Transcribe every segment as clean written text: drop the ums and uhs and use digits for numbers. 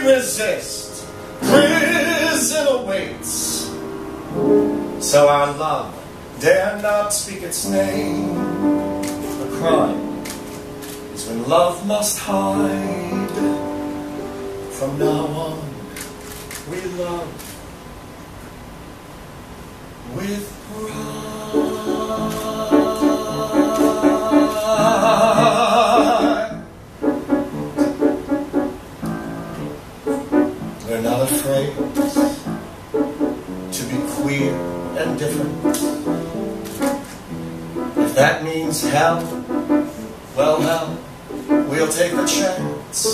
resist, prison awaits. So our love dare not speak its name. The crime is when love must hide. From now on, we love with pride. We're not afraid to be queer and different. If that means hell, well, hell, we'll take the chance.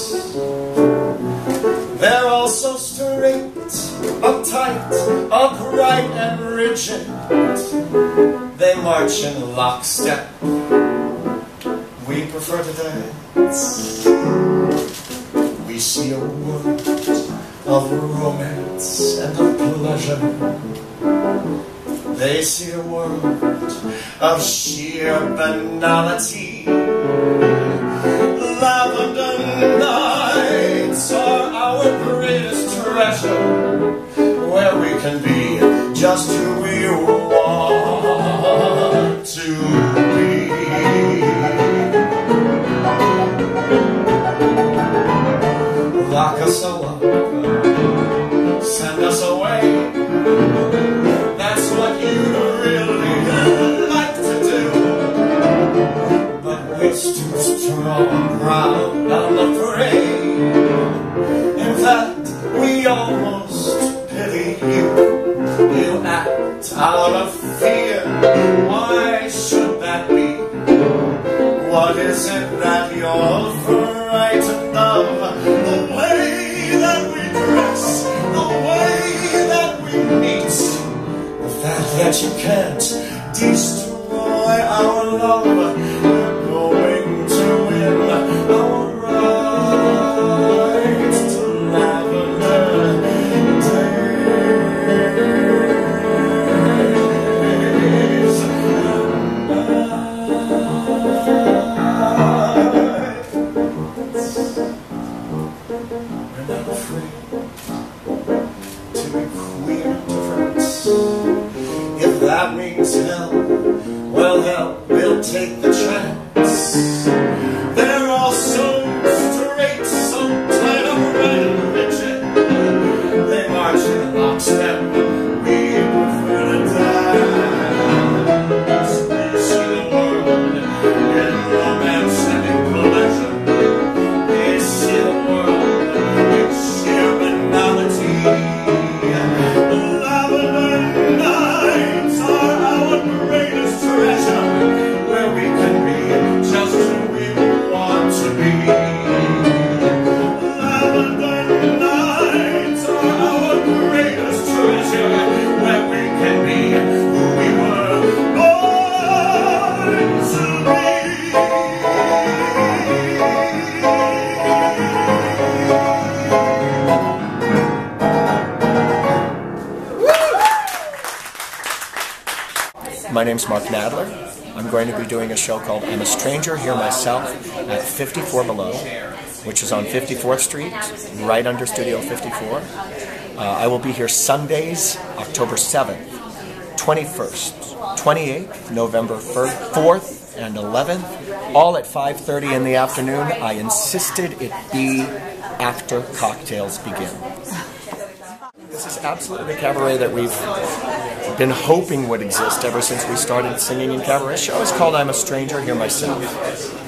They're all so straight, uptight, upright and rigid. They march in lockstep. We prefer to dance. We see a world of romance and of pleasure. They see a world of sheer banality. Lavender nights are our greatest treasure, where we can be just who we want to be. Lock us up, send us away. That's what you'd really like to do. But we're too strong, proud, unafraid. In fact, we almost pity you. You act out of fear. Why should that be? What is it that you're frightened of? The way that we dress, the way that we meet, the fact that you can't destroy our love. You're going to win our right to lavender days and nights. We're not afraid to be queer and different. If that means hell, well, hell, we'll take the chance. They're all so straight, so tight upright and rigid. They march in lockstep. We prefer to dance. We see the world in romance and in pleasure. They see the world in sheer banality. Lavender nights are our greatest treasure, where we can be just who we want to be. Lavender nights are our greatest treasure, where we can be who we were born to be. My name's Mark Nadler. I'm going to be doing a show called I'm a Stranger Here Myself at 54 Below, which is on 54th Street, right under Studio 54. I will be here Sundays, October 7th, 21st, 28th, November 4th, and 11th, all at 5:30 in the afternoon. I insisted it be after cocktails begin. This is absolutely the cabaret that we've been hoping would exist ever since we started singing in cabaret shows. It's called I'm a Stranger Here Myself.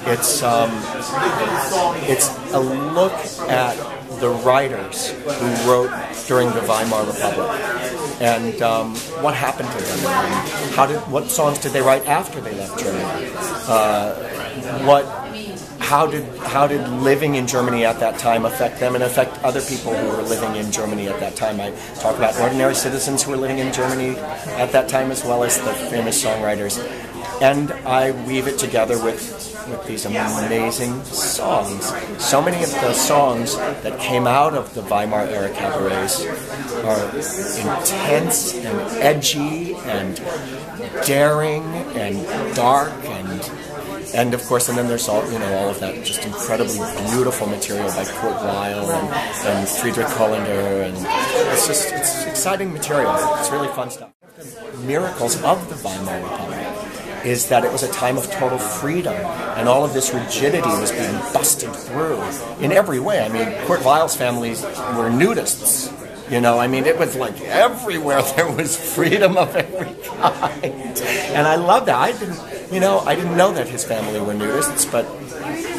It's a look at the writers who wrote during the Weimar Republic and what happened to them. And what songs did they write after they left Germany? How did living in Germany at that time affect them and affect other people who were living in Germany at that time? I talk about ordinary citizens who were living in Germany at that time, as well as the famous songwriters. And I weave it together with these amazing songs. So many of the songs that came out of the Weimar era cabarets are intense and edgy and daring and dark And of course, and then there's all all of that just incredibly beautiful material by Kurt Weill and Friedrich Hollander, and it's exciting material. It's really fun stuff. The miracles of the Weimar Republic is that it was a time of total freedom, and all of this rigidity was being busted through in every way. I mean, Kurt Weill's families were nudists. I mean, it was like everywhere there was freedom of every kind, and I love that. I didn't know that his family were nudists, but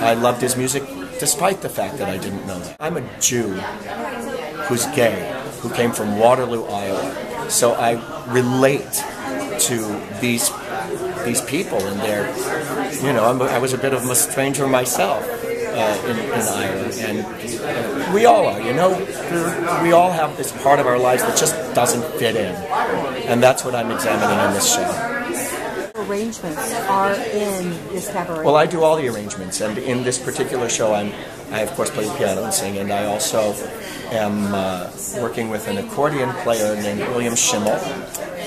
I loved his music despite the fact that I didn't know that. I'm a Jew who's gay, who came from Waterloo, Iowa, so I relate to these people and their, I was a bit of a stranger myself in Iowa, and we all are, we all have this part of our lives that just doesn't fit in, and that's what I'm examining in this show. Arrangements are in this cabaret? Well, I do all the arrangements, and in this particular show I of course play the piano and sing, and I also am working with an accordion player named William Schimmel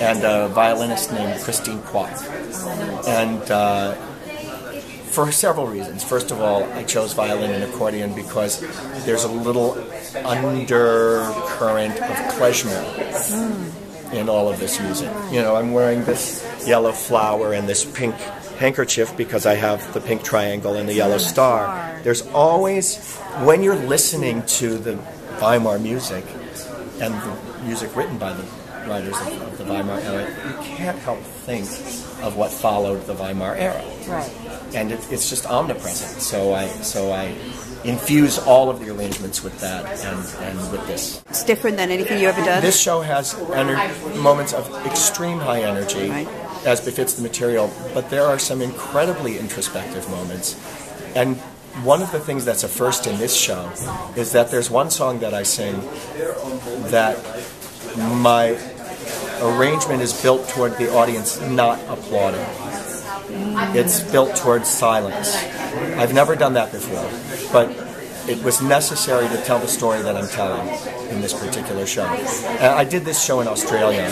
and a violinist named Christine Kwok. And for several reasons. First of all, I chose violin and accordion because there's a little undercurrent of klezmer in all of this music. I'm wearing this yellow flower and this pink handkerchief because I have the pink triangle and the yellow star. There's always, when you're listening to the Weimar music and the music written by the writers of the Weimar era, you can't help think of what followed the Weimar era. Right. And it's just omnipresent. So I infuse all of the arrangements with that and with this. It's different than anything you ever done? This show has moments of extreme high energy, as befits the material, but there are some incredibly introspective moments. And one of the things that's a first in this show is that there's one song that I sing that my arrangement is built toward the audience not applauding. It's built towards silence. I've never done that before, but it was necessary to tell the story that I'm telling in this particular show. I did this show in Australia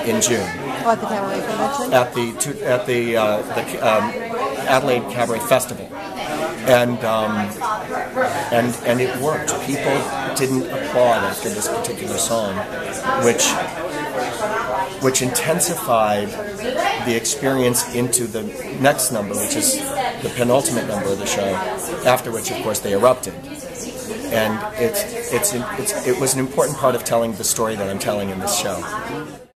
in June. Oh, at the Cabaret Convention? At the Adelaide Cabaret Festival. And it worked. People didn't applaud after this particular song, which intensified the experience into the next number, which is the penultimate number of the show, after which, of course, they erupted. And it was an important part of telling the story that I'm telling in this show.